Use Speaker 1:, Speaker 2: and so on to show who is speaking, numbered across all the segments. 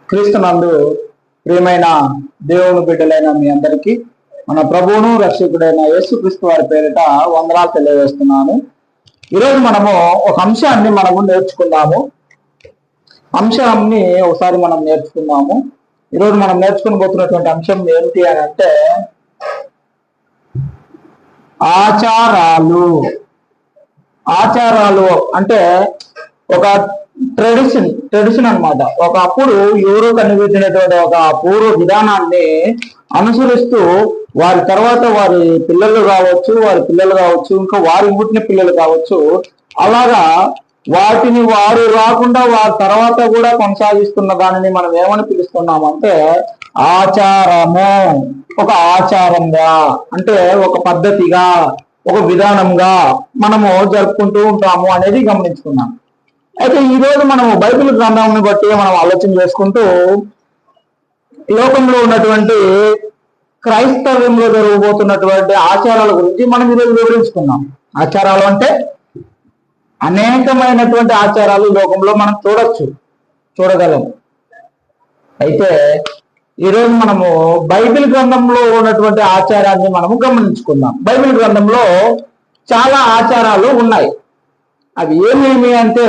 Speaker 1: క్రీస్తునందు ప్రియమైన దేవుని బిడ్డలైన మీ అందరికీ మన ప్రభువును రక్షకుడైన యేసుక్రీస్తు వారి పేరిట వందనాలు తెలియజేస్తున్నాను. ఈరోజు మనము ఒక అంశాన్ని నేర్చుకుందాము. అంశాన్ని ఒకసారి మనం నేర్చుకుందాము. ఈరోజు మనం నేర్చుకుని అంశం ఏమిటి అని అంటే ఆచారాలు. ఆచారాలు అంటే ఒక ట్రెడిషన్ అన్నమాట. ఒకప్పుడు ఎవరో కనిపించినటువంటి ఒక పూర్వ విధానాన్ని అనుసరిస్తూ వారి తర్వాత వారి పిల్లలు కావచ్చు, ఇంకా వారి పుట్టిన పిల్లలు కావచ్చు, అలాగా వాటిని వారు రాకుండా వారి తర్వాత కూడా కొనసాగిస్తున్న దానిని మనం ఏమని పిలుస్తున్నామంటే ఆచారము. ఒక ఆచారంగా అంటే ఒక పద్ధతిగా, ఒక విధానంగా మనము జరుపుకుంటూ ఉంటాము అనేది గమనించుకున్నాం. అయితే ఈ రోజు మనము బైబిల్ గ్రంథాన్ని బట్టి మనం ఆలోచన చేసుకుంటూ లోకంలో ఉన్నటువంటి క్రైస్తవ్యంలో జరగబోతున్నటువంటి ఆచారాల గురించి మనం ఈరోజు వివరించుకున్నాం. ఆచారాలు అంటే అనేకమైనటువంటి ఆచారాలు లోకంలో మనం చూడగలం. అయితే ఈరోజు మనము బైబిల్ గ్రంథంలో ఉన్నటువంటి ఆచారాన్ని మనము గమనించుకుందాం. బైబిల్ గ్రంథంలో చాలా ఆచారాలు ఉన్నాయి. అవి ఏమేమి అంటే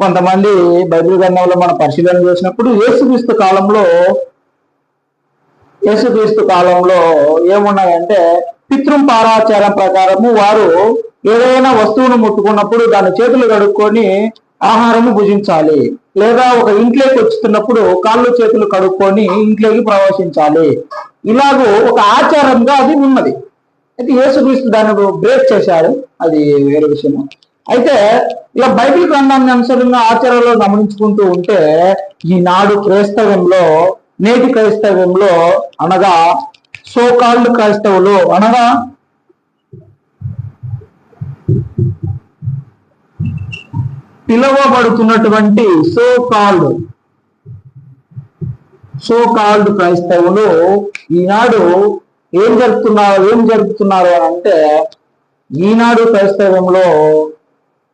Speaker 1: కొంతమంది బైబిల్ గ్రంథంలో మనం పరిశీలన చేసినప్పుడు యేసుక్రీస్తు కాలంలో ఏమున్నాయంటే పితృపారాచారం ప్రకారము వారు ఏదైనా వస్తువును ముట్టుకున్నప్పుడు దాని చేతులు కడుక్కొని ఆహారము భుజించాలి, లేదా ఒక ఇంట్లోకి వచ్చుతున్నప్పుడు కాళ్ళు చేతులు కడుక్కొని ఇంట్లోకి ప్రవేశించాలి. ఇలాగూ ఒక ఆచారంగా అది ఉన్నది. అయితే యేసుక్రీస్తు దాన్ని బ్రేక్ చేశారు, అది వేరే విషయం. అయితే ఇలా బైబిల్ గ్రంథాన్ని అనుసరంగా ఆచారాలు గమనించుకుంటూ ఉంటే ఈనాడు నేటి క్రైస్తవ్యంలో అనగా సోకాల్డ్ క్రైస్తవులు అనగా పిలువబడుతున్నటువంటి సోకాల్డ్ క్రైస్తవులు ఈనాడు ఏం జరుపుతున్నారు అని అంటే ఈనాడు క్రైస్తవ్యంలో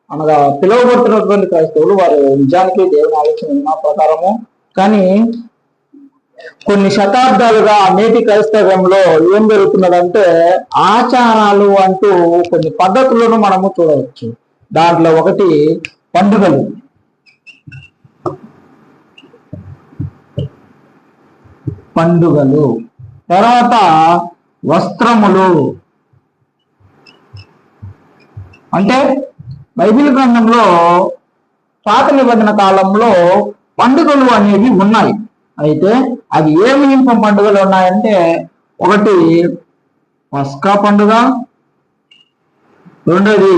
Speaker 1: అనగా పిలువబడుతున్నటువంటి క్రైస్తవులు వారు నిజానికి దేవుని ఆలోచన ఉన్న ప్రకారము, కానీ కొన్ని శతాబ్దాలుగా నేటి క్రైస్తవ్యంలో ఏం జరుగుతున్నదంటే ఆచారాలు అంటూ కొన్ని పద్ధతులను మనము చూడవచ్చు. దాంట్లో ఒకటి పండుగలు, తర్వాత వస్త్రములు. అంటే బైబిల్ గ్రంథంలో పాత నిబంధన కాలంలో పండుగలు అనేవి ఉన్నాయి. అయితే అవి ఏమి పండుగలు ఉన్నాయంటే ఒకటి పస్కా పండుగ, రెండోది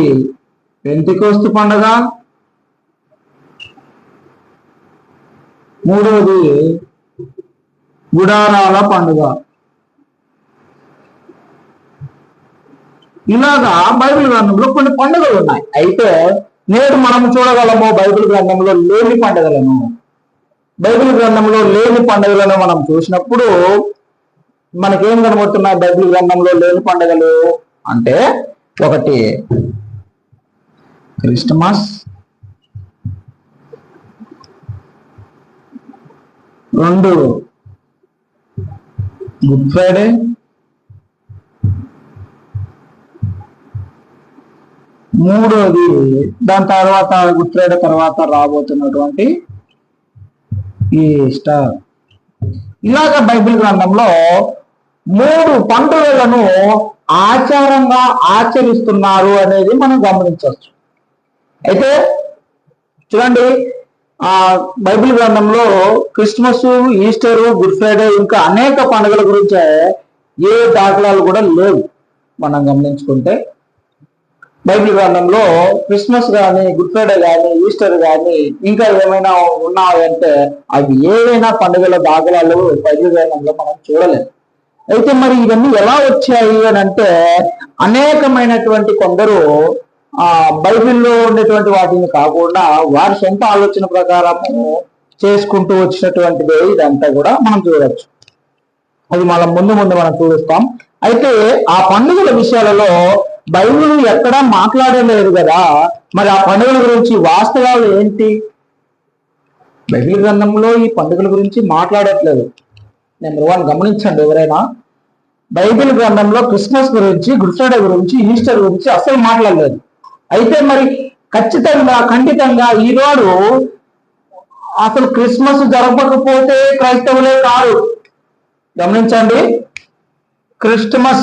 Speaker 1: పెంతెకోస్తు పండుగ, మూడోది గుడారాల పండుగ. ఇలాగా బైబిల్ గ్రంథంలో కొన్ని పండుగలు ఉన్నాయి. అయితే నేడు మనం చూడగలము బైబిల్ గ్రంథంలో లేని పండుగలను మనం చూసినప్పుడు మనకేం కనబడుతున్నాయి? బైబిల్ గ్రంథంలో లేని పండుగలు అంటే ఒకటి క్రిస్మస్, రెండు గుడ్ ఫ్రైడే, మూడోది దాని తర్వాత గుడ్ ఫ్రైడే తర్వాత రాబోతున్నటువంటి ఈస్టర్. ఇలాగ బైబిల్ గ్రంథంలో 3 పండుగలను ఆచారంగా ఆచరిస్తున్నారు అనేది మనం గమనించవచ్చు. అయితే చూడండి, బైబిల్ గ్రంథంలో క్రిస్మస్, ఈస్టర్, గుడ్ ఫ్రైడే ఇంకా అనేక పండుగల గురించి ఏ దాఖలాలు కూడా లేవు. మనం గమనించుకుంటే బైబిల్ గ్రంథంలో క్రిస్మస్ కానీ, గుడ్ ఫ్రైడే కానీ, ఈస్టర్ కానీ ఇంకా ఏమైనా ఉన్నాయంటే అవి ఏవైనా పండుగల దాఖలాలు బైబిల్ గ్రంథంలో మనం చూడలేము. అయితే మరి ఇవన్నీ ఎలా వచ్చాయి అని అంటే అనేకమైనటువంటి కొందరు బైబిల్లో ఉండేటువంటి వాటిని కాకుండా వారి సొంత ఆలోచన ప్రకారము చేసుకుంటూ వచ్చినటువంటిదే ఇదంతా కూడా మనం చూడవచ్చు. అది మనం ముందు మనం చూస్తాం. అయితే ఆ పండుగల విషయాలలో బైబిల్ ఎక్కడా మాట్లాడలేదు కదా. మరి ఆ పండుగల గురించి వాస్తవాలు ఏంటి? బైబిల్ గ్రంథంలో ఈ పండుగల గురించి మాట్లాడట్లేదు. నెంబర్ 1 గమనించండి ఎవరైనా. బైబిల్ గ్రంథంలో క్రిస్మస్ గురించి, గుడ్ ఫ్రైడే గురించి, ఈస్టర్ గురించి అసలు మాట్లాడలేదు. అయితే మరి ఖండితంగా ఈరోడు అసలు క్రిస్మస్ జరపకపోతే క్రైస్తవులే కాదు. గమనించండి, క్రిస్మస్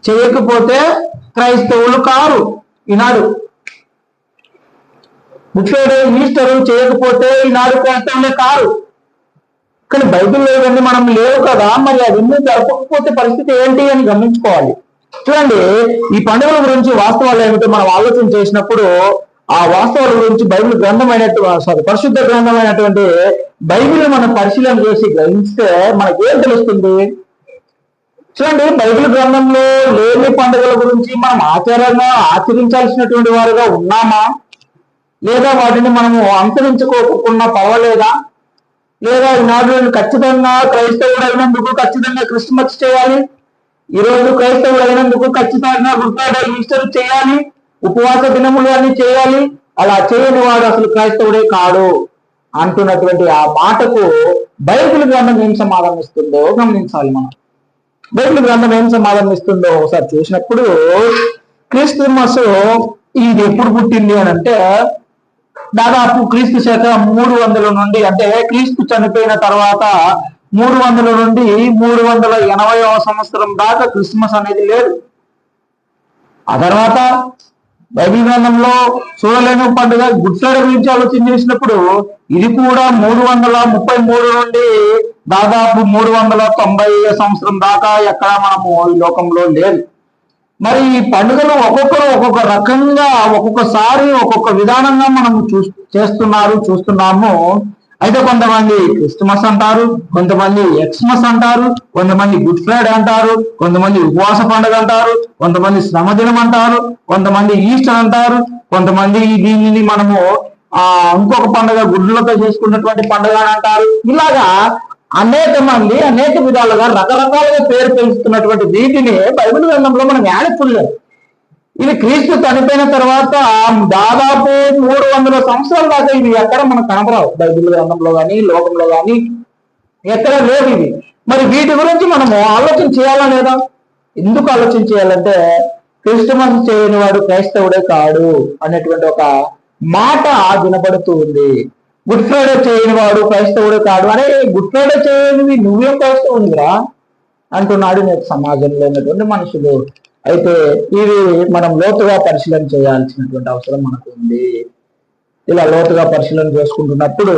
Speaker 1: చేయకపోతే క్రైస్తవులు కారు ఈనాడు. గుడ్ ఫ్రైడే, ఈస్టర్ చేయకపోతే ఈనాడు క్రైస్తవులే కారు. కానీ బైబిల్లో ఇవన్నీ మనం లేవు కదా, మరి అవన్నీ జరపకపోతే పరిస్థితి ఏంటి అని గమనించుకోవాలి. చూడండి, ఈ పండుగల గురించి వాస్తవాలు ఏమిటో మనం ఆలోచన చేసినప్పుడు ఆ వాస్తవాల గురించి బైబిల్ పరిశుద్ధ గ్రంథమైనటువంటి బైబిల్ మనం పరిశీలన చేసి గ్రహిస్తే మనకేం తెలుస్తుంది? చూడండి, బైబిల్ గ్రంథంలో లేని పండుగల గురించి మనం ఆచరించాల్సినటువంటి వారుగా ఉన్నామా, లేదా వాటిని మనము అనుసరించుకోకుండా పర్వాలేదా, లేదా ఈనాడు ఖచ్చితంగా క్రైస్తవుడు అయినందుకు ఖచ్చితంగా క్రిస్మస్ చేయాలి, ఈరోజు క్రైస్తవుడు అయినందుకు ఖచ్చితంగా గుడ్ ఫ్రైడే, ఈస్టర్ చేయాలి, ఉపవాస దినములు అన్ని చేయాలి, అలా చేయని వాడు అసలు క్రైస్తవుడే కాడు అంటున్నటువంటి ఆ మాటకు బైబిల్ గ్రంథం ఏం సమాధానం ఇస్తుందో గమనించాలి. మనం బైబిల్ గ్రంథం ఏం సమాధానం ఇస్తుందో ఒకసారి చూసినప్పుడు, క్రిస్మస్ ఇది ఎప్పుడు పుట్టింది అని అంటే దాదాపు క్రీస్తు శక 300 నుండి, అంటే క్రీస్తు చనిపోయిన తర్వాత 300 నుండి 380వ సంవత్సరం దాకా క్రిస్మస్ అనేది లేదు. ఆ తర్వాత బైబిల్ గ్రంథంలో చూడలేని పండుగ గుడ్ ఫ్రైడే గురించి ఆలోచన చేసినప్పుడు ఇది కూడా 333 నుండి దాదాపు 390 సంవత్సరం దాకా ఎక్కడ మనము ఈ లోకంలో లేదు. మరి ఈ పండుగలు ఒక్కొక్కరు ఒక్కొక్క రకంగా, ఒక్కొక్కసారి ఒక్కొక్క విధానంగా మనం చూస్తున్నాము. అయితే కొంతమంది క్రిస్మస్ అంటారు, కొంతమంది ఎక్స్మస్ అంటారు, కొంతమంది గుడ్ ఫ్రైడే అంటారు, కొంతమంది ఉపవాస పండుగ అంటారు, కొంతమంది శ్రమదినం అంటారు, కొంతమంది ఈస్టర్ అంటారు, కొంతమంది దీనిని మనము ఇంకొక పండుగ గుడ్లతో చేసుకున్నటువంటి పండుగ అని అంటారు. ఇలాగా అనేక మంది అనేక విధాలుగా రకరకాలుగా పేరు తెలుస్తున్నటువంటి వీటిని బైబిల్ గ్రంథంలో మనం యాడచులేదు. ఇది క్రీస్తు చనిపోయిన తర్వాత దాదాపు 300 సంవత్సరాల దాకా ఇవి ఎక్కడ మనకు కనపరావు. బైబిల్ గ్రంథంలో కానీ లోకంలో కానీ ఎక్కడ లేవు ఇవి. మరి వీటి గురించి మనము ఆలోచన చేయాలా లేదా? ఎందుకు ఆలోచన చేయాలంటే క్రిస్మస్ చేయని వాడు క్రైస్తవుడే కాడు అనేటువంటి ఒక మాట వినపడుతూ ఉంది. గుడ్ ఫ్రైడే చేయని వాడు క్రైస్తవుడే కాడు. అరే, గుడ్ ఫ్రైడే చేయనివి నువ్వేం క్రైస్తవునిరా అంటున్నాడు నేటి సమాజంలో ఉన్నటువంటి మనుషులు. అయితే ఇవి మనం లోతుగా పరిశీలన చేయాల్సినటువంటి అవసరం మనకు ఉంది. ఇలా లోతుగా పరిశీలన చేసుకుంటున్నప్పుడు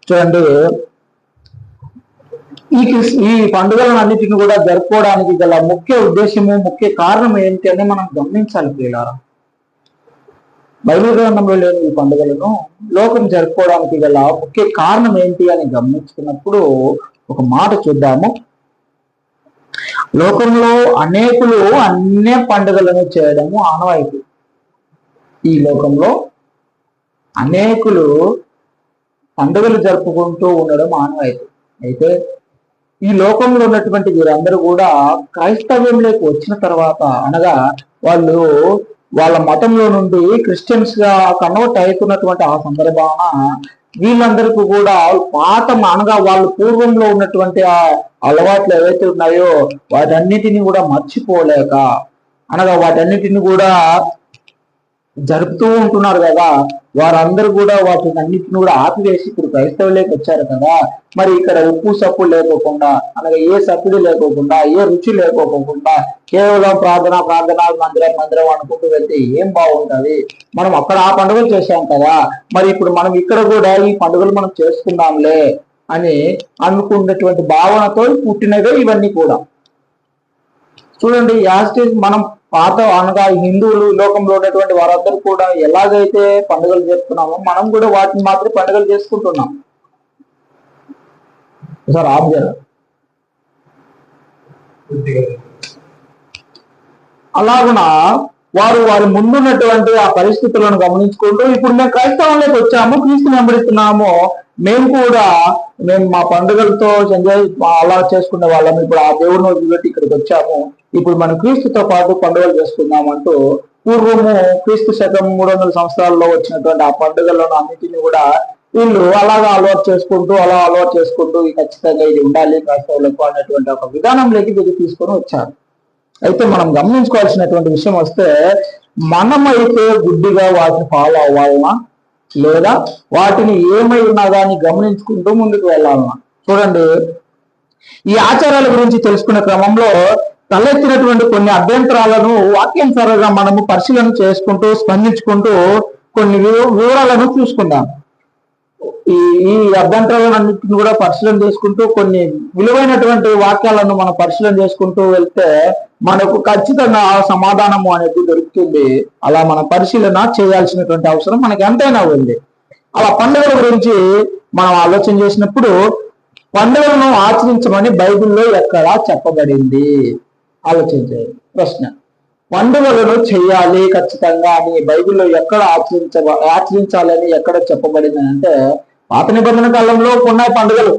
Speaker 1: చూడండి, ఈ పండుగలను అన్నిటిని కూడా జరుపుకోవడానికి గల ముఖ్య ఉద్దేశము, ముఖ్య కారణం ఏంటి అని మనం గమనించాలి ప్రియులారా. బైబిల్ గ్రంథంలో లేని ఈ పండుగలను లోకం జరుపుకోవడానికి గల ముఖ్య కారణం ఏంటి అని గమనించుకున్నప్పుడు ఒక మాట చూద్దాము. లోకంలో అనేకులు అన్ని పండుగలను చేయడము ఆనవాయితీ. ఈ లోకంలో అనేకులు పండుగలు జరుపుకుంటూ ఉండడం ఆనవాయితీ. అయితే ఈ లోకంలో ఉన్నటువంటి వీరందరూ కూడా క్రైస్తవ్యంలోకి వచ్చిన తర్వాత, అనగా వాళ్ళు వాళ్ళ మతంలో నుండి క్రిస్టియన్స్ గా కన్వర్ట్ అవుతున్నటువంటి ఆ సందర్భాన వీళ్ళందరికీ కూడా పాత అనగా వాళ్ళు పూర్వంలో ఉన్నటువంటి ఆ అలవాట్లు ఏవైతే ఉన్నాయో వాటన్నిటిని కూడా మర్చిపోలేక, అనగా వాటన్నిటిని కూడా జరుపుతూ ఉంటున్నారు కదా, వారందరూ కూడా వాటిని అన్నిటిని కూడా ఆపివేసి ఇప్పుడు క్రైస్తవులేకి వచ్చారు కదా. మరి ఇక్కడ ఉప్పు సప్పు లేకోకుండా, అనగా ఏ సప్పుడు లేకోకుండా, ఏ రుచి లేకోకుండా కేవలం ప్రార్థన మందిరం అనుకుంటూ వెళ్తే ఏం బాగుంటది? మనం అక్కడ ఆ పండుగలు చేశాం కదా, మరి ఇప్పుడు మనం ఇక్కడ కూడా ఈ పండుగలు మనం చేసుకుందాంలే అని అనుకున్నటువంటి భావనతో పుట్టినవే ఇవన్నీ కూడా. చూడండి, యాస్టేజ్ మనం పాత అనగా హిందువులు లోకంలో ఉన్నటువంటి వారందరూ కూడా ఎలాగైతే పండుగలు చేస్తున్నామో మనం కూడా వాటిని మాత్రం పండుగలు చేసుకుంటున్నాం. సార్ అలాగున వారి ముందున్నటువంటి ఆ పరిస్థితులను గమనించుకుంటూ ఇప్పుడు మేము క్రైస్తవంలోకి వచ్చాము, క్రీస్తుని వెంబడిస్తున్నాము, మేము మా పండుగలతో ఎంజాయ్ అలా చేసుకునే వాళ్ళము, ఇప్పుడు ఆ దేవుడిని వదిలిపెట్టి ఇక్కడికి వచ్చాము, ఇప్పుడు మనం క్రీస్తుతో పాటు పండుగలు చేసుకుందాం అంటూ పూర్వము క్రీస్తు శకం 300 సంవత్సరాల్లో వచ్చినటువంటి ఆ పండుగలను అన్నిటిని కూడా వీళ్ళు అలాగా అలవాటు చేసుకుంటూ ఖచ్చితంగా ఇది ఉండాలి క్రైస్తవులకు అనేటువంటి ఒక విధానంలోకి వీళ్ళు తీసుకొని వచ్చారు. అయితే మనం గమనించుకోవాల్సినటువంటి విషయం వస్తే, మనమైతే గుడ్డిగా వాటిని ఫాలో అవ్వాలన్నా లేదా వాటిని ఏమై ఉన్నా కానీ గమనించుకుంటూ ముందుకు వెళ్ళాలన్నా? చూడండి, ఈ ఆచారాల గురించి తెలుసుకునే క్రమంలో తలెత్తినటువంటి కొన్ని అభ్యంతరాలను వాక్యానుసారంగా మనము పరిశీలన చేసుకుంటూ స్పందించుకుంటూ కొన్ని వివరాలను చూసుకుందాం. ఈ అభ్యంతరాలన్నింటిని కూడా పరిశీలన చేసుకుంటూ కొన్ని విలువైనటువంటి వాక్యాలను మనం పరిశీలన చేసుకుంటూ వెళ్తే మనకు ఖచ్చితంగా సమాధానము అనేది దొరుకుతుంది. అలా మనం పరిశీలన చేయాల్సినటువంటి అవసరం మనకి ఎంతైనా ఉంది. అలా పండుగల గురించి మనం ఆలోచన చేసినప్పుడు, పండుగలను ఆచరించమని బైబిల్లో ఎక్కడా చెప్పబడింది? ఆలోచించే ప్రశ్న. పండుగలను చెయ్యాలి ఖచ్చితంగా అని బైబిల్లో ఎక్కడ ఆచరించాలని ఎక్కడ చెప్పబడింది అంటే, పాత నిబంధన కాలంలో ఉన్నాయి పండుగలు,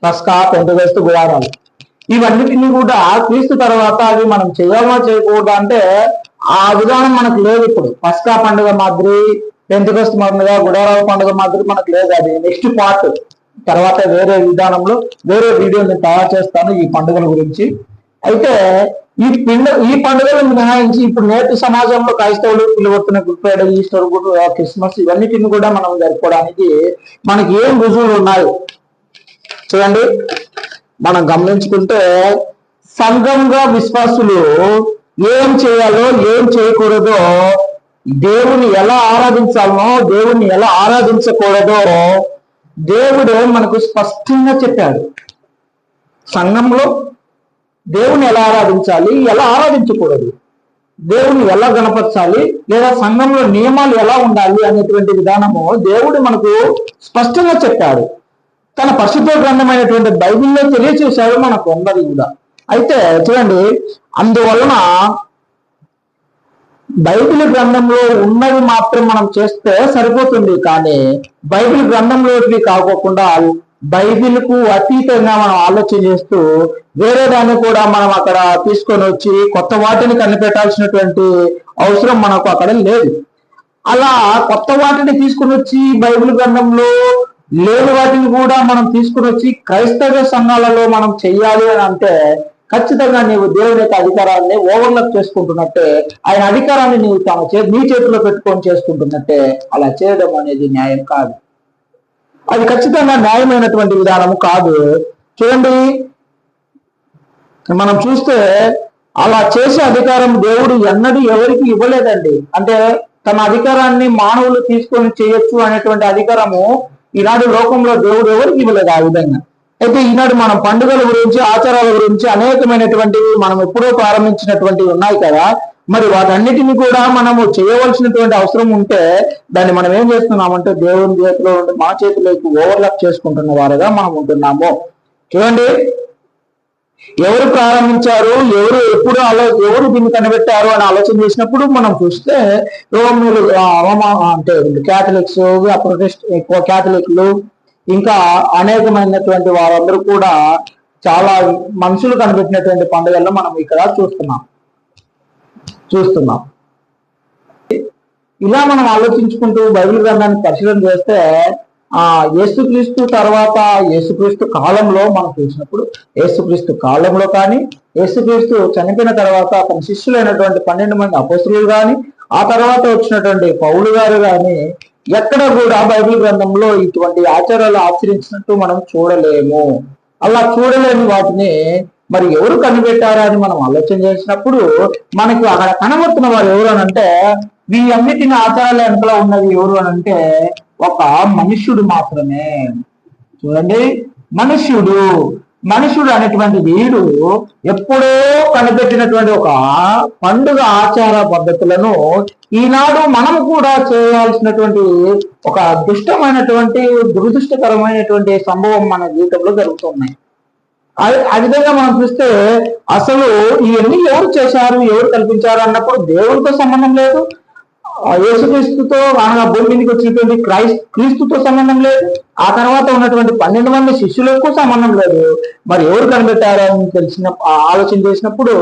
Speaker 1: పస్కా, పెంటెకొస్తు, గుడారాలు. ఇవన్నిటిని కూడా క్రీస్తు తర్వాత అవి మనం చేయాలా చేయకూడదా అంటే ఆ విధానం మనకు లేదు. ఇప్పుడు పస్కా పండుగ మాదిరి, పెంటెకొస్తు పండుగ, గుడారాల పండుగ మాదిరి మనకు లేదు. అది నెక్స్ట్ పార్ట్. తర్వాత వేరే విధానంలో వేరే వీడియో నేను తయారు చేస్తాను ఈ పండుగల గురించి. అయితే ఈ పండుగలను మినహాయించి ఇప్పుడు నేటి సమాజంలో క్రైస్తవులు పిలువడుతున్న గుడ్ ఫ్రైడే, ఈస్టర్, క్రిస్మస్ ఇవన్నిటిని కూడా మనం జరుపుకోవడానికి మనకి ఏం రుజువులు ఉన్నాయి చూడండి. మనం గమనించుకుంటే, సంఘంగా విశ్వాసులు ఏం చేయాలో ఏం చేయకూడదో, దేవుని ఎలా ఆరాధించాలనో దేవుని ఎలా ఆరాధించకూడదో దేవుడే మనకు స్పష్టంగా చెప్పాడు. సంఘంలో దేవుని ఎలా ఆరాధించాలి, ఎలా ఆరాధించకూడదు, దేవుని ఎలా గణపరచాలి, లేదా సంఘంలో నియమాలు ఎలా ఉండాలి అనేటువంటి విధానము దేవుడు మనకు స్పష్టంగా చెప్పాడు. తన పరిశుద్ధ గ్రంథమైనటువంటి బైబిల్లో తెలియచేశాడు మనకు అందరి కూడా. అయితే చూడండి, అందువలన బైబిల్ గ్రంథంలో ఉన్నవి మాత్రం మనం చేస్తే సరిపోతుంది. కానీ బైబిల్ గ్రంథంలోకి కాకోకుండా బైబిల్ కు అతీతంగా మనం ఆలోచన చేస్తూ వేరే దాన్ని కూడా మనం అక్కడ తీసుకొని వచ్చి కొత్త వాటిని కనిపెట్టాల్సినటువంటి అవసరం మనకు అక్కడ లేదు. అలా కొత్త వాటిని తీసుకుని వచ్చి బైబిల్ గ్రంథంలో లేని వాటిని కూడా మనం తీసుకుని వచ్చి క్రైస్తవ సంఘాలలో మనం చెయ్యాలి అని అంటే ఖచ్చితంగా నీవు దేవుని యొక్క అధికారాన్ని ఓవర్లప్ చేసుకుంటున్నట్టే, ఆయన అధికారాన్ని నీవు నీ చేతిలో పెట్టుకొని చేసుకుంటున్నట్టే. అలా చేయడం అనేది న్యాయం కాదు. అది ఖచ్చితంగా న్యాయమైనటువంటి విధానము కాదు. చూడండి, మనం చూస్తే అలా చేసే అధికారం దేవుడు ఎన్నడూ ఎవరికి ఇవ్వలేదండి. అంటే తన అధికారాన్ని మానవులు తీసుకొని చేయొచ్చు అనేటువంటి అధికారము ఈనాడు లోకంలో దేవుడు ఎవరికి ఇవ్వలేదు ఆ విధంగా. అయితే ఈనాడు మనం పండుగల గురించి, ఆచారాల గురించి అనేకమైనటువంటివి మనం ఎప్పుడో ప్రారంభించినటువంటివి ఉన్నాయి కదా. మరి వాటన్నిటిని కూడా మనము చేయవలసినటువంటి అవసరం ఉంటే దాన్ని మనం ఏం చేస్తున్నామంటే దేవుని చేతిలో ఉండి మా చేతిలోకి ఓవర్లాప్ చేసుకుంటున్న వారుగా మనం ఉంటున్నాము. చూడండి, ఎవరు ప్రారంభించారు, ఎవరు దీన్ని కనిపెట్టారు అని ఆలోచన చేసినప్పుడు మనం చూస్తే రోమన్లు అంటే క్యాథలిక్స్, క్యాథలిక్లు ఇంకా అనేకమైనటువంటి వారందరూ కూడా చాలా మనుషులు కనిపెట్టినటువంటి పండుగల్లో మనం ఇక్కడ చూస్తున్నాం. ఇలా మనం ఆలోచించుకుంటూ బైబిల్ గ్రంథాన్ని పరిశీలన చేస్తే యేసుక్రీస్తు తర్వాత యేసుక్రీస్తు కాలంలో మనం చూసినప్పుడు, యేసుక్రీస్తు కాలంలో కానీ యేసుక్రీస్తు చనిపోయిన తర్వాత తన శిష్యులైనటువంటి 12 మంది అపోస్తలులు కానీ ఆ తర్వాత వచ్చినటువంటి పౌలు గారు కానీ ఎక్కడ కూడా బైబిల్ గ్రంథంలో ఇటువంటి ఆచారాలు ఆచరించినట్టు మనం చూడలేము. అలా చూడలేని వాటిని మరి ఎవరు కనిపెట్టారా అని మనం ఆలోచన చేసినప్పుడు మనకు అక్కడ కనబడుతున్న వారు ఎవరు అని అంటే, వీటన్నిటిని ఆచారాల వెనుకల ఉన్నది ఎవరు అని అంటే ఒక మనుష్యుడు మాత్రమే. చూడండి, మనుష్యుడు అనేటువంటి వీడు ఎప్పుడో కనిపెట్టినటువంటి ఒక పండుగ ఆచార పద్ధతులను ఈనాడు మనం కూడా చేయాల్సినటువంటి ఒక దురదృష్టకరమైనటువంటి సంభవం మన జీవితంలో జరుగుతున్నాయి. ఆ విధంగా మనం చూస్తే అసలు ఇవన్నీ ఎవరు చేశారు, ఎవరు కల్పించారు అన్నప్పుడు దేవుడితో సంబంధం లేదు, యేసుక్రీస్తుతో అనగా భూమి మీదకి వచ్చినటువంటి క్రీస్తుతో సంబంధం లేదు. ఆ తర్వాత ఉన్నటువంటి 12 మంది శిష్యులకు సంబంధం లేదు. మరి ఎవరు కనిపెట్టారో అని ఆలోచన చేసినప్పుడు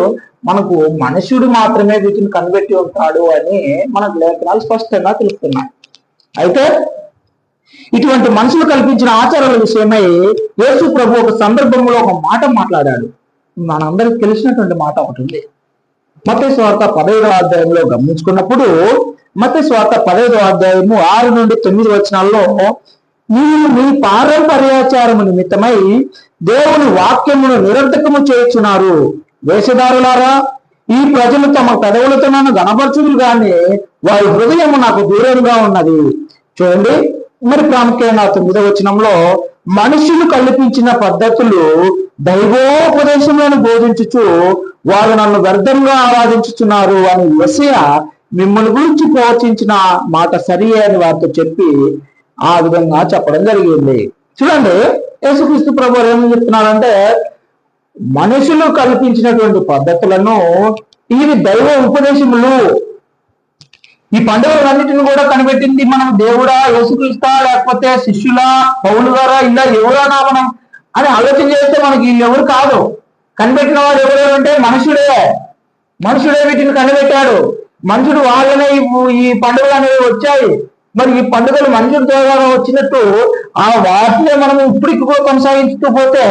Speaker 1: మనకు మనుష్యుడు మాత్రమే వీటిని కనిపెట్టి ఉంటాడు అని మనకు లేఖనాలు స్పష్టంగా తెలుస్తున్నాయి. అయితే ఇటువంటి మనుషులు కల్పించిన ఆచారాల విషయమై యేసు ప్రభు ఒక సందర్భంలో ఒక మాట మాట్లాడాడు. మనందరికి తెలిసినటువంటి మాట ఒకటి ఉంది. మత్తయి సువార్త 15వ అధ్యాయంలో గమనించుకున్నప్పుడు, మత్తయి సువార్త 15వ అధ్యాయము 6 నుండి 9 వచనాల్లో, మీరు మీ పారంపర్యాచారము నిమిత్తమై దేవుని వాక్యమును నిరర్థకము చేయుచున్నారు. వేషధారులారా, ఈ ప్రజలు తమ పెదవులతో నన్ను గణపరచుదురు గాని వారి హృదయము నాకు దూరంగా ఉన్నది. చూడండి, మరి ప్రాముఖ్యంగా 9వ వచనంలో, మనుషులు కల్పించిన పద్ధతులు దైవోపదేశములను బోధించుచు వారు నన్ను వ్యర్థంగా ఆరాధించుచున్నారు అని యెషయా మిమ్మల్ని గురించి ప్రవచించిన మాట సరి అని వారితో చెప్పి ఆ విధంగా చెప్పడం జరిగింది. చూడండి, యేసుక్రీస్తు ప్రభు ఏం చెప్తున్నారంటే, మనుషులు కల్పించినటువంటి పద్ధతులను ఇవి దైవ ఉపదేశములు. ఈ పండుగలన్నిటిని కూడా కనిపెట్టింది మనం దేవుడా, యేసుక్రీస్తా, లేకపోతే శిష్యులా, పౌలు గారా, ఇలా ఎవరా మనం అని ఆలోచన చేస్తే మనకి వీళ్ళు ఎవరు కాదు. కనిపెట్టిన వాడు ఎవరు అంటే మనుషుడే వీటిని కనిపెట్టాడు. మనుషుడు వాళ్ళనే ఈ పండుగలు అనేవి వచ్చాయి. మరి ఈ పండుగలు మనుషుల ద్వారా వచ్చినట్టు ఆ వాటినే మనం ఇప్పటికి కొనసాగించుతూ పోతే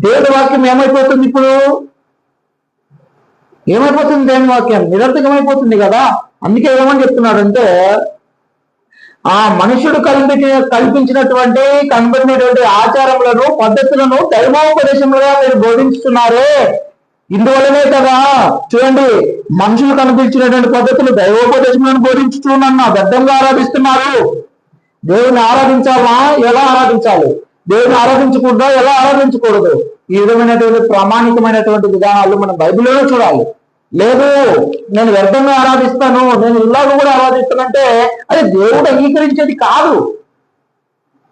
Speaker 1: దేవుడి వాక్యం ఏమైపోతుంది? ఇప్పుడు ఏమైపోతుంది? దేవుని వాక్యం నిరర్థకమైపోతుంది కదా. అందుకే ఏమని చెప్తున్నాడంటే, ఆ మనుషుడు కల్పించినటువంటి ఆచారములను పద్ధతులను దైవోపదేశములుగా మీరు బోధించుతున్నారే. ఇందువల్లనే కదా, చూడండి, మనుషులు కనిపించినటువంటి పద్ధతులు దైవోపదేశములను బోధించుతూ నన్ను అబద్ధంగా ఆరాధిస్తున్నారు. దేవుని ఆరాధించాలా? ఎలా ఆరాధించాలి? దేవుని ఆరాధించకుండా ఎలా ఆరాధించకూడదు? ఈ విధమైనటువంటి ప్రామాణికమైనటువంటి విధానాలు మనం బైబిల్లోనే చూడాలి. లేదు, నేను వ్యర్థంగా ఆరాధిస్తాను, నేను ఇలాగ కూడా ఆరాధిస్తానంటే అది దేవుడు అంగీకరించేది కాదు.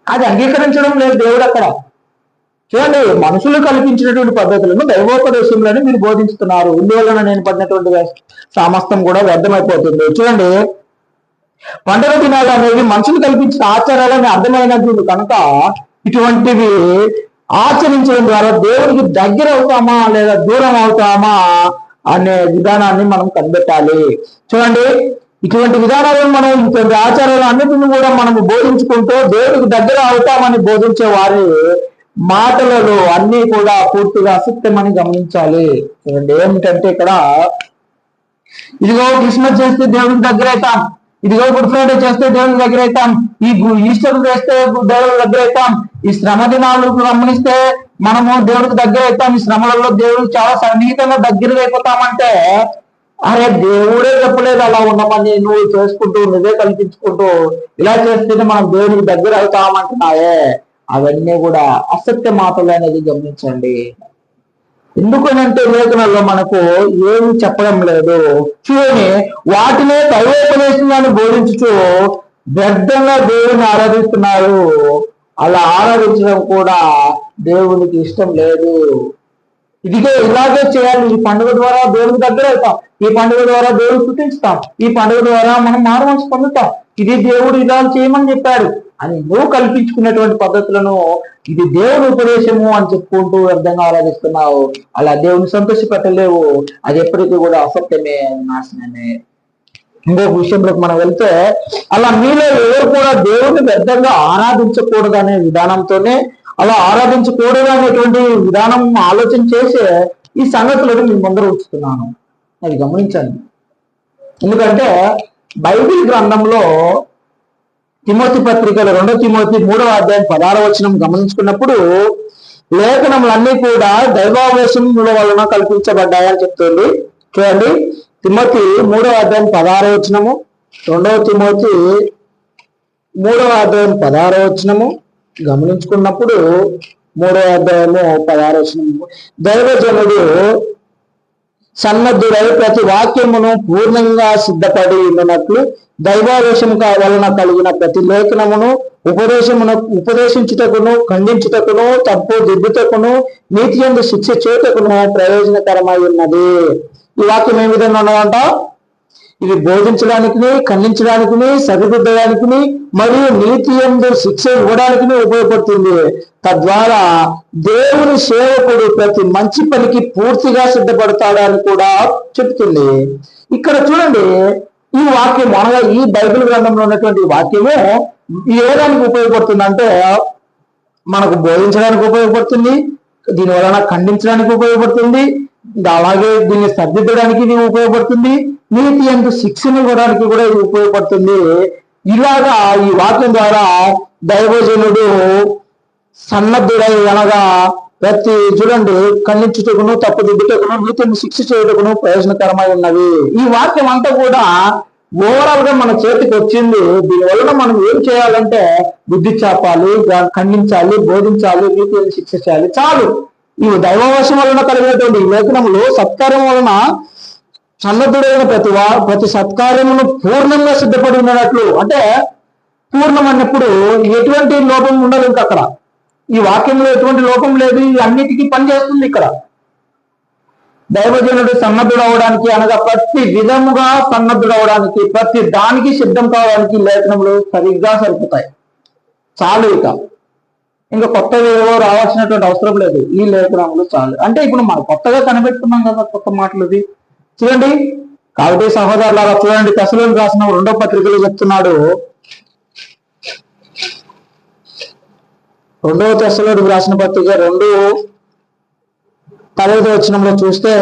Speaker 1: అది అంగీకరించడం లేదు దేవుడు అక్కడ. చూడండి, మనుషులు కల్పించినటువంటి పద్ధతులను దైవోపదేశంలోనే మీరు బోధిస్తున్నారు. ఇందువలన నేను పడినటువంటి సమస్తం కూడా వ్యర్థమైపోతుంది. చూడండి, పండుగ దినాలు అనేవి మనుషులు కల్పించిన ఆచారాలని అర్థమైనది కనుక ఇటువంటివి ఆచరించడం ద్వారా దేవుడికి దగ్గర అవుతామా లేదా దూరం అవుతామా అనే విధానాన్ని మనం కనిపెట్టాలి. చూడండి, ఇటువంటి విధానాలను మనం ఇటువంటి ఆచారాలు అన్నిటిని కూడా మనము బోధించుకుంటూ దేవుడికి దగ్గర అవుతామని బోధించే వారి మాటలలో అన్ని కూడా పూర్తిగా అసత్యమని గమనించాలి. చూడండి, ఏమిటంటే ఇక్కడ ఇదిగో క్రిస్మస్ చేస్తే దేవుడికి దగ్గర అవుతాం, ఇదిగో గుడ్ ఫ్రైడే చేస్తే దేవుడికి దగ్గర అవుతాం, ఈ ఈస్టర్ చేస్తే దేవుడికి దగ్గర అవుతాం, ఈ శ్రమ దినాలు గమనిస్తే మనము దేవుడికి దగ్గర అవుతాం, ఈ శ్రమలలో దేవుడికి చాలా సన్నిహితంగా దగ్గరగా అయిపోతామంటే, అరే దేవుడే చెప్పలేదు అలా ఉండమని, నువ్వు చేసుకుంటూ నువ్వే కల్పించుకుంటూ ఇలా చేస్తేనే మనం దేవుడికి దగ్గర అవుతామంటున్నాయే, అవన్నీ కూడా అసత్య మాటలు అనేది గమనించండి. ఎందుకనంటే లేఖనాల్లో మనకు ఏమి చెప్పడం లేదు. చూడని వాటినే దైవోపదేశంగాను బోధించుతూ వ్యర్థంగా దేవుని ఆరాధిస్తున్నారు. అలా ఆరాధించడం కూడా దేవునికి ఇష్టం లేదు. ఇదిగో ఇలాగే చేయాలి, ఈ పండుగ ద్వారా దేవునికి దగ్గర అవుతాం, ఈ పండుగ ద్వారా దేవుడు స్తుతిస్తాం, ఈ పండుగ ద్వారా మనం మారుమనసు పొందుతాం, ఇది దేవుడు ఇలా చేయమని చెప్పాడు అని నువ్వు కల్పించుకున్నటువంటి పద్ధతులను ఇది దేవుని ఉపదేశము అని చెప్పుకుంటూ వ్యర్థంగా ఆరాధిస్తున్నావు. అలా దేవుని సంతోషపెట్టలేవు. అది ఎప్పటికీ కూడా అసత్యమే, నాశనమే. ఇంకొక విషయంలోకి మనం వెళ్తే, అలా మీలో ఎవరు కూడా దేవుని వ్యర్థంగా ఆరాధించకూడదు అనే విధానంతోనే, అలా ఆరాధించకూడదు అనేటువంటి విధానం ఆలోచన చేసే ఈ సంగతులను మీ ముందర ఉంచుతున్నాను. అది గమనించండి. ఎందుకంటే బైబిల్ గ్రంథంలో తిమోతి పత్రికలో 2 తిమోతి 3వ అధ్యాయం 16వ వచనం గమనించుకున్నప్పుడు లేఖనములన్నీ కూడా దైవావేశముల వలన కల్పించబడ్డాయని చెప్తుంది. చూడండి, తిమోతి 3వ అధ్యాయం 16వ వచనము, 2వ తిమోతి 3వ అధ్యాయం 16వ వచనము గమనించుకున్నప్పుడు 3వ అధ్యాయము 16వ వచనము, దైవజనుడు సన్నద్ధుడై ప్రతి వాక్యమును పూర్ణంగా సిద్ధపడి ఉన్నట్లు దైవావేశము వలన కలిగిన ప్రతి లేఖనమును ఉపదేశించుటకును, ఖండించుటకును, తప్పు దిద్దుటకును, నీతి యందు శిక్ష చేయుటకును ప్రయోజనకరమై ఉన్నది. ఈ వాక్యం ఏ విధంగా ఉన్నదంట? ఇది బోధించడానికి, ఖండించడానికి, సరిదిద్దడానికి మరియు నీతి యందు శిక్ష ఇవ్వడానికి ఉపయోగపడుతుంది. తద్వారా దేవుని సేవకుడు ప్రతి మంచి పనికి పూర్తిగా సిద్ధపడతాడని కూడా చెప్తుంది. ఇక్కడ చూడండి, ఈ వాక్యం అనగా ఈ బైబిల్ గ్రంథంలో ఉన్నటువంటి వాక్యము ఏ దానికి ఉపయోగపడుతుంది అంటే మనకు బోధించడానికి ఉపయోగపడుతుంది, దీని వలన ఖండించడానికి ఉపయోగపడుతుంది, అలాగే దీన్ని సరిదిద్దడానికి ఇది ఉపయోగపడుతుంది, నీతి యందు శిక్షణ ఇవ్వడానికి కూడా ఇది ఉపయోగపడుతుంది. ఇలాగా ఈ వాక్యం ద్వారా దైవజనుడు సన్నద్ధుడై అనగా ప్రతి చూడండి ఖండించుటకును, తప్పుదిద్దుటకును, నీతిని శిక్ష చేయుటకును ప్రయోజనకరమై ఉన్నవి. ఈ వాక్యం అంతా కూడా ఓవరాల్ గా మన చేతికి వచ్చింది. దీనివలన మనం ఏం చేయాలంటే బుద్ధి చాపాలి, ఖండించాలి, బోధించాలి, నీతిని శిక్ష చేయాలి, చాలు. ఈ దైవవశం వలన కలిగినటువంటి లేఖనములు సత్కార్యం వలన సన్నద్ధుడైన ప్రతి సత్కార్యమును పూర్ణంగా సిద్ధపడి ఉన్నట్లు. అంటే పూర్ణం అన్నప్పుడు ఎటువంటి లోపం ఉండదు. ఇంకా అక్కడ ఈ వాక్యంలో ఎటువంటి లోపం లేదు, ఇది అన్నిటికీ పనిచేస్తుంది. ఇక్కడ దైవజనుడు సన్నద్ధుడు అవడానికి అనగా ప్రతి విధముగా సన్నద్ధుడు అవడానికి, ప్రతి దానికి సిద్ధం కావడానికి లేఖనములు సరిగ్గా సరిపోతాయి, చాలు. ఇంకా కొత్తగా ఏవో రావాల్సినటువంటి అవసరం లేదు, ఈ లేఖనములు చాలు. అంటే ఇప్పుడు మనం కొత్తగా కనిపెట్టుకున్నాం కదా కొత్త మాటలు. ఇది చూడండి. కాబట్టి సహోదరులారా చూడండి, తెస్సలోనికీయులకు రాసిన 2వ పత్రికలో చెప్తున్నాడు. 2వ తెస్సలోనికీయులకు రాసిన పత్రిక 2:15 చూస్తే,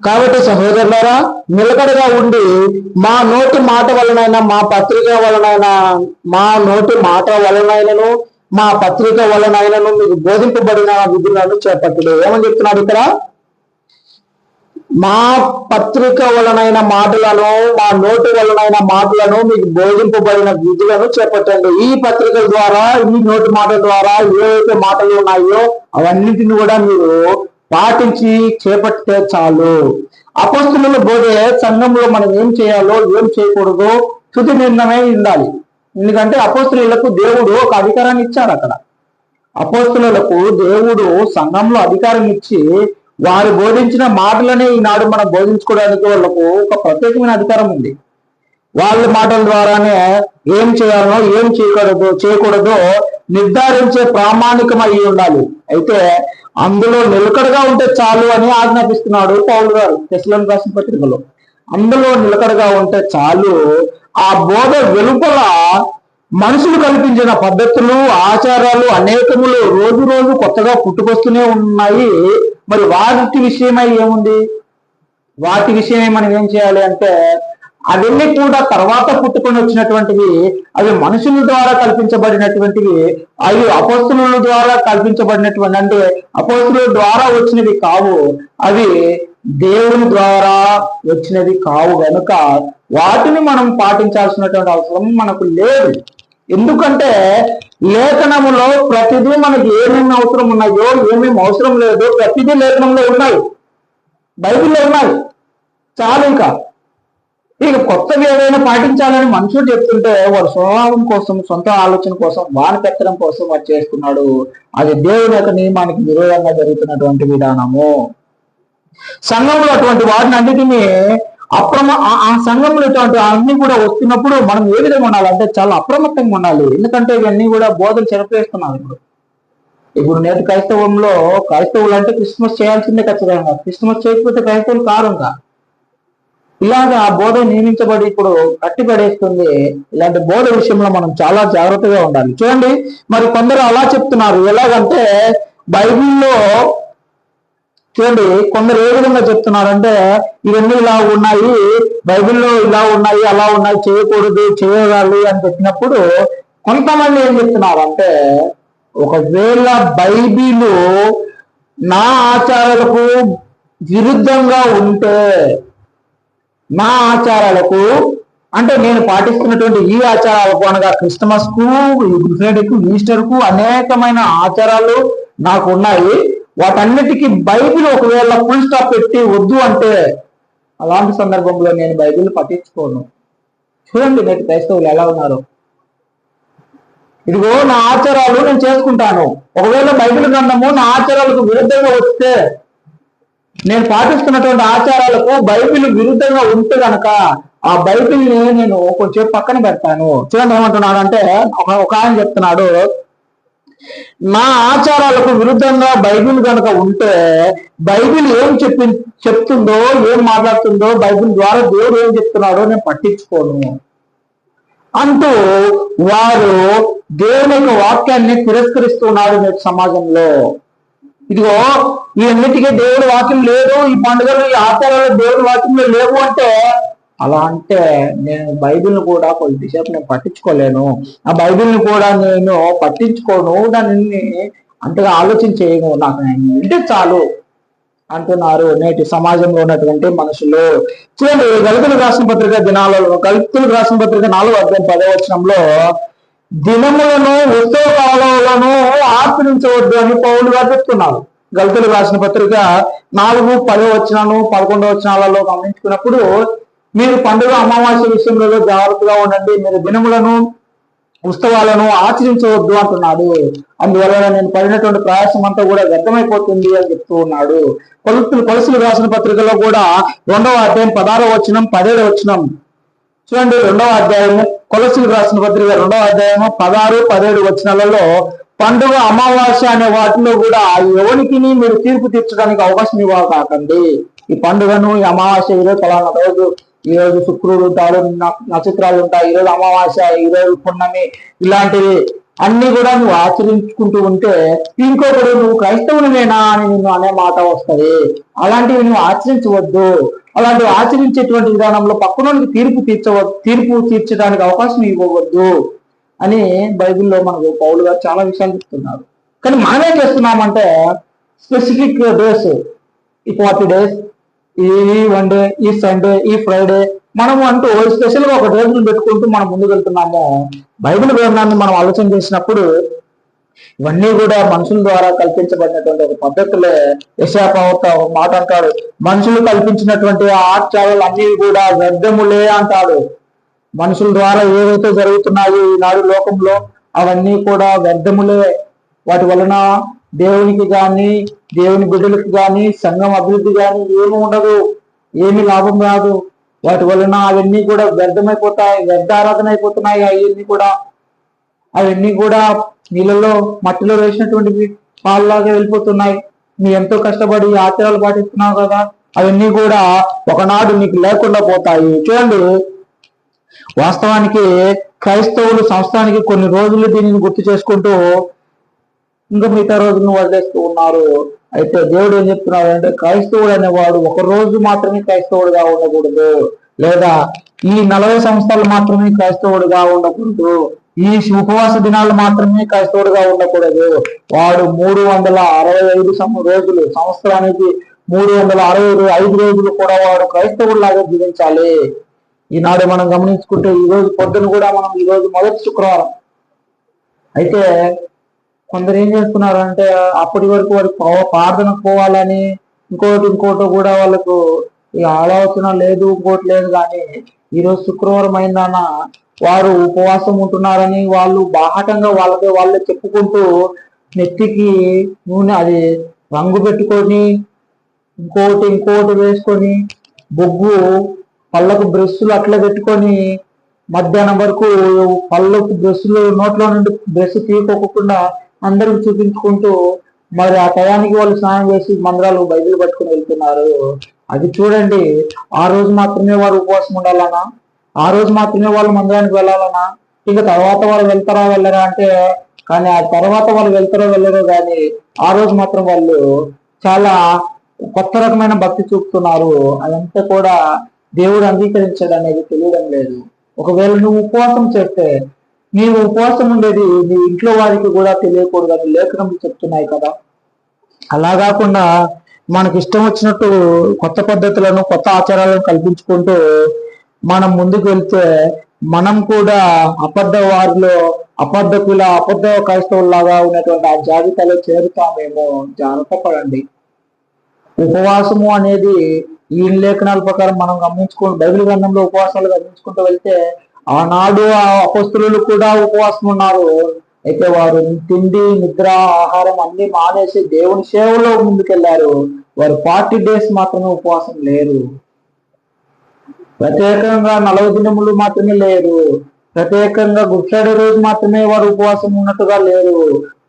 Speaker 1: కాబట్టి సహోదరులారా నిలకడగా ఉండి మా నోటి మాట వలనైనా మా పత్రిక వలనైనను మీకు బోధింపబడిన విధులను చేపట్టడు. ఏమని చెప్తున్నాడు ఇక్కడ? మా పత్రిక వలనైన మాటలను, మా నోటి వలనైన మాటలను, మీకు బోధింపబడిన విధులను చేపట్టండి. ఈ పత్రికల ద్వారా, ఈ నోటి మాటల ద్వారా ఏవైతే మాటలు ఉన్నాయో అవన్నింటిని కూడా మీరు పాటించి చేపట్టితే చాలు. అపోస్తుల బోధే సంఘంలో మనం ఏం చేయాలో ఏం చేయకూడదో తుది నిర్ణయమై ఉండాలి. ఎందుకంటే అపోస్తులకు దేవుడు ఒక అధికారాన్ని ఇచ్చారు. అక్కడ అపోస్తులకు దేవుడు సంఘంలో అధికారం ఇచ్చి వారు బోధించిన మాటలనే ఈనాడు మనం బోధించుకోవడానికి వాళ్ళకు ఒక ప్రత్యేకమైన అధికారం ఉంది. వాళ్ళ మాటల ద్వారానే ఏం చేయాలో ఏం చేయకూడదో నిర్ధారించే ప్రామాణికమై ఉండాలి. అయితే అందులో నిలకడగా ఉంటే చాలు అని ఆజ్ఞాపిస్తున్నాడు పౌలు గారు తెస్సలోనికీయులకు రాసిన పత్రికలో. అందులో నిలకడగా ఉంటే చాలు. ఆ బోధ వెలుపల మనుషులు కల్పించిన పద్ధతులు, ఆచారాలు అనేకములు రోజు రోజు కొత్తగా పుట్టుకొస్తూనే ఉన్నాయి. మరి వాటి విషయమై ఏముంది? వాటి విషయమై మనం ఏం చేయాలి అంటే అవన్నీ కూడా తర్వాత పుట్టుకొని వచ్చినటువంటివి, అవి మనుషుల ద్వారా కల్పించబడినటువంటివి, అవి అపోస్తుల ద్వారా కల్పించబడినటువంటి, అంటే అపోస్తుల ద్వారా వచ్చినవి కావు, అవి దేవుని ద్వారా వచ్చినవి కావు. కనుక వాటిని మనం పాటించాల్సినటువంటి అవసరం మనకు లేదు. ఎందుకంటే లేఖనములో ప్రతిదీ మనకి ఏమేమి అవసరం ఉన్నాయో ఏమేమి అవసరం లేదో ప్రతిదీ లేఖనంలో ఉన్నాయి, బైబిల్లో ఉన్నాయి, చాలు. ఇక కొత్తవి ఏదైనా పాటించాలని మనుషులు చెప్తుంటే వాడు స్వభావం కోసం, సొంత ఆలోచన కోసం, వాన పెట్టడం కోసం వాడు చేస్తున్నాడు. అది దేవుని యొక్క నియమానికి విరోధంగా జరుగుతున్నటువంటి విధానము. సంఘంలో అటువంటి వాటిని అన్నిటినీ ఆ సంఘంలో ఇటువంటి అన్ని కూడా వస్తున్నప్పుడు మనం ఏ విధంగా ఉండాలంటే చాలా అప్రమత్తంగా ఉండాలి. ఎందుకంటే ఇవన్నీ కూడా బోధలు చెరపేస్తున్నారు. ఇప్పుడు నేటి క్రైస్తవులు అంటే క్రిస్మస్ చేయాల్సిందే ఖచ్చితంగా. క్రిస్మస్ చేయకపోతే క్రైస్తవులు కారు. ఇలాగా ఆ బోధ నియమించబడి ఇప్పుడు కట్టిపడేస్తుంది. ఇలాంటి బోధ విషయంలో మనం చాలా జాగ్రత్తగా ఉండాలి. చూడండి, మరి కొందరు అలా చెప్తున్నారు. ఎలాగంటే బైబిల్లో చూడండి, కొందరు ఏ విధంగా చెప్తున్నారంటే ఇవన్నీ ఇలా ఉన్నాయి, బైబిల్లో ఇలా ఉన్నాయి, అలా ఉన్నాయి, చేయకూడదు, చేయాలి అని చెప్పినప్పుడు కొంతమంది ఏం చెప్తున్నారు అంటే, ఒకవేళ బైబిలు నా ఆచారాలకు విరుద్ధంగా ఉంటే, నా ఆచారాలకు అంటే నేను పాటిస్తున్నటువంటి ఈ ఆచారాలకు అనగా క్రిస్మస్ కు, గుడ్ ఫ్రైడేకు, ఈస్టర్ కు అనేకమైన ఆచారాలు నాకు ఉన్నాయి, వాటన్నిటికీ బైబిల్ ఒకవేళ ఫుల్ స్టాప్ పెట్టి వద్దు అంటే అలాంటి సందర్భంలో నేను బైబిల్ పట్టించుకోను. చూడండి నేటి క్రైస్తవులు ఎలా ఉన్నారు. ఇదిగో నా ఆచారాలు నేను చేసుకుంటాను, ఒకవేళ బైబిల్ గ్రంథము నా ఆచారాలకు విరుద్ధంగా వస్తే నేను పాటిస్తున్నటువంటి ఆచారాలకు బైబిల్ విరుద్ధంగా ఉంటే కనుక ఆ బైబిల్ని నేను కొంచెం పక్కన పెడతాను. చూడండి ఏమంటున్నాడు అంటే, ఒక ఆయన చెప్తున్నాడు, నా ఆచారాలకు విరుద్ధంగా బైబిల్ కనుక ఉంటే బైబిల్ ఏం చెప్తుందో, ఏం మాట్లాడుతుందో, బైబిల్ ద్వారా దేవుడు ఏం చెప్తున్నాడో నేను పట్టించుకోను అంటూ వారు దేవుని యొక్క వాక్యాన్ని తిరస్కరిస్తున్నాడు నేటి సమాజంలో. ఇదిగో ఈ అన్నిటికీ దేవుడి వాక్యం లేదు, ఈ పండుగలు ఈ ఆచారాలు దేవుడి వాక్యంలో లేవు అంటే, అలా అంటే నేను బైబిల్ని కూడా కొద్దిసేపు నేను పట్టించుకోలేను, ఆ బైబిల్ని కూడా నేను పట్టించుకోను, దాన్ని అంతగా ఆలోచించేయను, నాకు వింటే చాలు అంటున్నారు నేటి సమాజంలో ఉన్నటువంటి మనుషులు. చూడండి, గళితులకు రాసిన పత్రిక దినాలలో, గళితులకు రాసిన పత్రిక 4:10 దినములను ఉత్సవ కాలంలోనూ ఆచరించవద్దు అని పౌలు గారు చెప్తున్నారు. గళితులకు రాసిన పత్రిక 4:10-11 గమనించుకున్నప్పుడు, మీరు పండుగ అమావాస్య విషయంలో జాగ్రత్తగా ఉండండి, మీరు దినములను ఉత్సవాలను ఆచరించవద్దు అంటున్నాడు. అందువల్ల నేను పడినటువంటి ప్రయాసం అంతా కూడా వ్యర్థమైపోతుంది అని చెప్తూ ఉన్నాడు. కొలసులు రాసిన పత్రికలో కూడా 2:16-17 చూడండి. 2వ కొలసులు రాసిన పత్రిక 2:16-17 పండుగ అమావాస్య అనే వాటిలో కూడా ఎవరికి మీరు తీర్పు తీర్చడానికి అవకాశం ఇవ్వకండి. ఈ పండుగను, ఈ అమావాస్య ఈరోజు ఫలానా రోజు, ఈ రోజు శుక్రుడు ఉంటాడు, నక్షత్రాలు ఉంటాయి, ఈ రోజు అమావాస్య, ఈ రోజు పున్నమి, ఇలాంటివి అన్ని కూడా నువ్వు ఆచరించుకుంటూ ఉంటే ఇంకొకడు నువ్వు క్రైస్తవునివేనా అని నిన్ను అనే మాట వస్తుంది. అలాంటివి నువ్వు ఆచరించవద్దు. అలాంటివి ఆచరించేటువంటి విధానంలో పక్కనోడికి తీర్పు తీర్చడానికి అవకాశం ఇవ్వవద్దు అని బైబిల్లో మనకు పౌలు గారు చాలా విషయాలు చెప్తున్నారు. కానీ మనం ఏం చేస్తున్నామంటే, స్పెసిఫిక్ డేస్, ఈ 40 days, ఈ 1 day, ఈ సండే, ఈ ఫ్రైడే, మనము అంటూ స్పెషల్ గా ఒక రోజును పెట్టుకుంటూ మనం ముందుకు వెళ్తున్నాము. బైబిల్ గ్రంథాన్ని మనం ఆలోచన చేసినప్పుడు ఇవన్నీ కూడా మనుషుల ద్వారా కల్పించబడినటువంటి ఒక పద్ధతులే. యెషయా ప్రవక్త ఒక మాట అంటాడు, మనుషులు కల్పించినటువంటి ఆచారాలు అన్ని కూడా వ్యర్థములే అంటాడు. మనుషుల ద్వారా ఏవైతే జరుగుతున్నాయో ఈనాడు లోకంలో అవన్నీ కూడా వ్యర్థములే. వాటి వలన దేవునికి కానీ, దేవుని బిడ్డలకు కానీ, సంఘం అభివృద్ధి కానీ ఏమి ఉండదు, ఏమి లాభం రాదు. వాటి వలన అవన్నీ కూడా వ్యర్థమైపోతాయి, వ్యర్థ ఆరాధన అయిపోతున్నాయి. అవన్నీ కూడా నీళ్ళలో, మట్టిలో వేసినటువంటి పాలలాగా వెళ్ళిపోతున్నాయి. నీ ఎంతో కష్టపడి ఆచారాలు పాటిస్తున్నావు కదా, అవన్నీ కూడా ఒకనాడు నీకు లేకుండా పోతాయి. చూడండి, వాస్తవానికి క్రైస్తవులు సంవత్సరానికి కొన్ని రోజులు దీనిని గుర్తు చేసుకుంటూ ఇంకా మిగతా రోజులను వదిలేస్తూ ఉన్నారు. అయితే దేవుడు ఏం చెప్తున్నాడు అంటే, క్రైస్తవుడు అనేవాడు ఒక రోజు మాత్రమే క్రైస్తవుడుగా ఉండకూడదు, లేదా ఈ 40 సంవత్సరాలు మాత్రమే క్రైస్తవుడుగా ఉండకూడదు, ఈ ఉపవాస దినాలు మాత్రమే క్రైస్తవుడుగా ఉండకూడదు. వాడు 365 రోజులు, సంవత్సరానికి 365 రోజులు కూడా వాడు క్రైస్తవుడు లాగా జీవించాలి. ఈనాడు మనం గమనించుకుంటే ఈ రోజు పొద్దున కూడా మనం ఈ రోజు మొదటి శుక్రవారం అయితే కొందరు ఏం చేస్తున్నారంటే, అప్పటి వరకు వారికి ప్రార్థనకు పోవాలని ఇంకోటి కూడా వాళ్ళకు ఈ ఆలోచన లేదు, ఇంకోటి లేదు. కానీ ఈరోజు శుక్రవారం అయిందన్న వారు ఉపవాసం ఉంటున్నారని వాళ్ళు బాహటంగా వాళ్ళే చెప్పుకుంటూ నెత్తికి నూనె అది రంగు పెట్టుకొని ఇంకోటి వేసుకొని బొగ్గు పళ్ళకు బ్రష్లు అట్లా పెట్టుకొని మధ్యాహ్నం వరకు పళ్ళకు బ్రష్లు నోట్లో నుండి బ్రష్ తీసుకోకుండా అందరికి చూపించుకుంటూ మరి ఆ టయానికి వాళ్ళు స్నానం చేసి మందిరాలు బైబిల్ పట్టుకుని వెళ్తున్నారు. అది చూడండి, ఆ రోజు మాత్రమే వారు ఉపవాసం ఉండాలనా, ఆ రోజు మాత్రమే వాళ్ళు మందిరానికి వెళ్ళాలనా, ఇంకా తర్వాత వాళ్ళు వెళ్తారా వెళ్ళరా అంటే, కానీ ఆ తర్వాత వాళ్ళు వెళ్తారో వెళ్ళరో కానీ ఆ రోజు మాత్రం వాళ్ళు చాలా కొత్త రకమైన భక్తి చూపుతున్నారు. అదంతా కూడా దేవుడు అంగీకరించడం అనేది తెలియడం లేదు. ఒకవేళ నువ్వు ఉపవాసం చేస్తే నీవు ఉపవాసం ఉండేది నీ ఇంట్లో వారికి కూడా తెలియకూడదు అని లేఖనములు చెప్తున్నాయి కదా. అలా కాకుండా మనకి ఇష్టం వచ్చినట్టు కొత్త పద్ధతులను, కొత్త ఆచారాలను కల్పించుకుంటూ మనం ముందుకు వెళ్తే మనం కూడా అబద్ధ క్రైస్తవుల్లాగా ఉన్నటువంటి ఆ జాబితాలో చేరుతామేమో. జాగ్రత్త పడండి. ఉపవాసము అనేది ఈ లేఖనాల ప్రకారం మనం బైబిల్ గ్రంథంలో ఉపవాసాలు గమనించుకుంటూ వెళ్తే ఆనాడు ఆ అపొస్తలులు కూడా ఉపవాసం ఉన్నారు. అయితే వారు తిండి, నిద్ర, ఆహారం అన్ని మానేసి దేవుని సేవలో ముందుకెళ్లారు. వారు 40 days మాత్రమే ఉపవాసం లేరు. ప్రత్యేకంగా 40 దినములు మాత్రమే లేరు. ప్రత్యేకంగా గుడ్ ఫ్రైడే రోజు మాత్రమే వారు ఉపవాసం ఉన్నట్టుగా లేరు.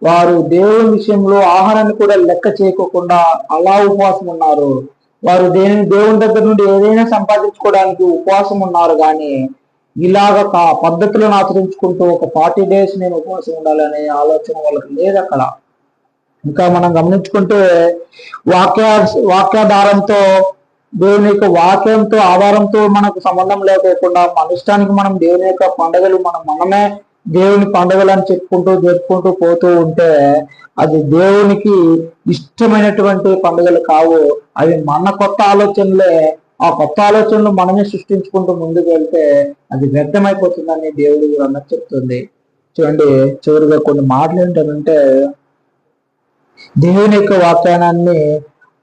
Speaker 1: వారు దేవుని విషయంలో ఆహారాన్ని కూడా లెక్క చేయకోకుండా అలా ఉపవాసం ఉన్నారు. వారు దేవుని దగ్గర నుండి ఏదైనా సంపాదించుకోవడానికి ఉపవాసం ఉన్నారు. కానీ ఇలాగ పద్ధతులను ఆచరించుకుంటూ ఒక 40 days నేను ఉపవాసం ఉండాలనే ఆలోచన వాళ్ళకి లేదు అక్కడ. ఇంకా మనం గమనించుకుంటే వాక్యాధారంతో దేవుని యొక్క వాక్యంతో ఆధారంతో మనకు సంబంధం లేకోకుండా మన ఇష్టానికి మనం దేవుని యొక్క పండుగలు మనమే దేవుని పండుగలు అని జరుపుకుంటూ పోతూ ఉంటే అది దేవునికి ఇష్టమైనటువంటి పండుగలు కావు. అవి మన కొత్త ఆలోచనలే. ఆ కొత్త ఆలోచనలు మనమే సృష్టించుకుంటూ ముందుకు వెళ్తే అది వ్యర్థమైపోతుందని దేవుడు అన్నది చెప్తుంది. చూడండి, చివరిగా కొన్ని మాటలు ఏంటంటే దేవుని యొక్క వాగ్దానాన్ని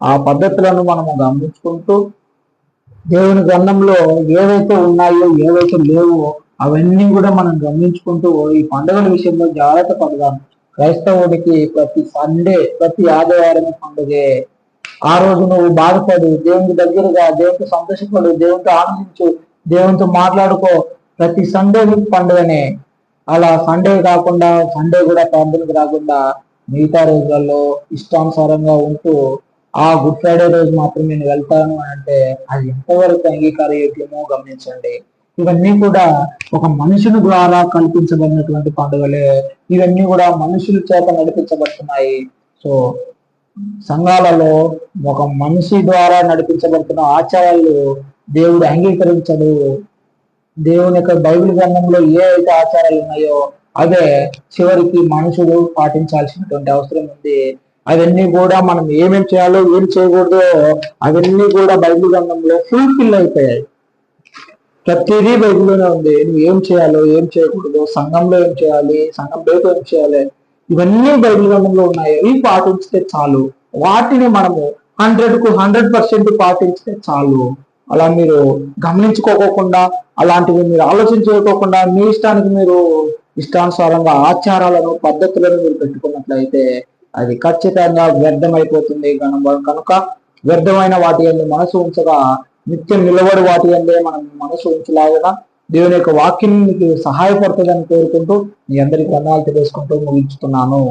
Speaker 1: ఆ పద్ధతులను మనము గమనించుకుంటూ దేవుని గ్రంథంలో ఏవైతే ఉన్నాయో ఏవైతే లేవో అవన్నీ కూడా మనం గమనించుకుంటూ ఈ పండుగల విషయంలో జాగ్రత్త పడదాం. క్రైస్తవుడికి ప్రతి సండే ప్రతి ఆదివారం పండుగే. ఆ రోజు నువ్వు బాధపడు, దేవునికి దగ్గరగా, దేవునితో సంతోషపడు, దేవునితో ఆనందించు, దేవునితో మాట్లాడుకో. ప్రతి సండే పండుగనే. అలా సండే కాకుండా సండే కూడా ప్రార్థనకు రాకుండా మిగతా రోజులలో ఇష్టానుసారంగా ఉంటూ ఆ గుడ్ ఫ్రైడే రోజు మాత్రం నేను వెళ్తాను అంటే అది ఎంతవరకు అంగీకారయోగ్యమో గమనించండి. ఇవన్నీ కూడా ఒక మనుషుని ద్వారా కల్పించబడినటువంటి పండుగలే. ఇవన్నీ కూడా మనుషుల చేత నడిపించబడుతున్నాయి. సో సంఘాలలో ఒక మనిషి ద్వారా నడిపించబడుతున్న ఆచారాలు దేవుడు అంగీకరించడు. దేవుని యొక్క బైబిల్ గ్రంథంలో ఏ అయితే ఆచారాలు ఉన్నాయో అవే చివరికి మనుషుడు పాటించాల్సినటువంటి అవసరం ఉంది. అవన్నీ కూడా మనం ఏమేమి చేయాలో ఏం చేయకూడదో అవన్నీ కూడా బైబిల్ గ్రంథంలో ఫుల్ఫిల్ అయిపోయాయి. ప్రతిదీ బైబిల్లోనే ఉంది. నువ్వు ఏం చేయాలో ఏం చేయకూడదు, సంఘంలో ఏం చేయాలి, సంఘం బయట ఏం చేయాలి, ఇవన్నీ బైబిల్ గ్రంథంలో ఉన్నాయి. ఇవి పాటించితే చాలు. వాటిని మనము 100కు 100% పాటించితే చాలు. అలా మీరు గమనించుకోకుండా, అలాంటివి మీరు ఆలోచన చేయకోకుండా మీ ఇష్టానికి మీరు ఇష్టానుసారంగా ఆచారాలను పద్ధతులను మీరు పెట్టుకున్నట్లయితే అది ఖచ్చితంగా వ్యర్థమైపోతుంది. కనుక వ్యర్థమైన వాటి అందు మనసు ఉంచగా నిత్యం నిలబడి వాటి అందే మనం మనసు ఉంచలాగా దేవుని యొక్క వాక్యం మీకు సహాయపడుతుందని కోరుకుంటూ మీ అందరికి వందనాలు తెలియజేసుకుంటూ ముగించుతున్నాను.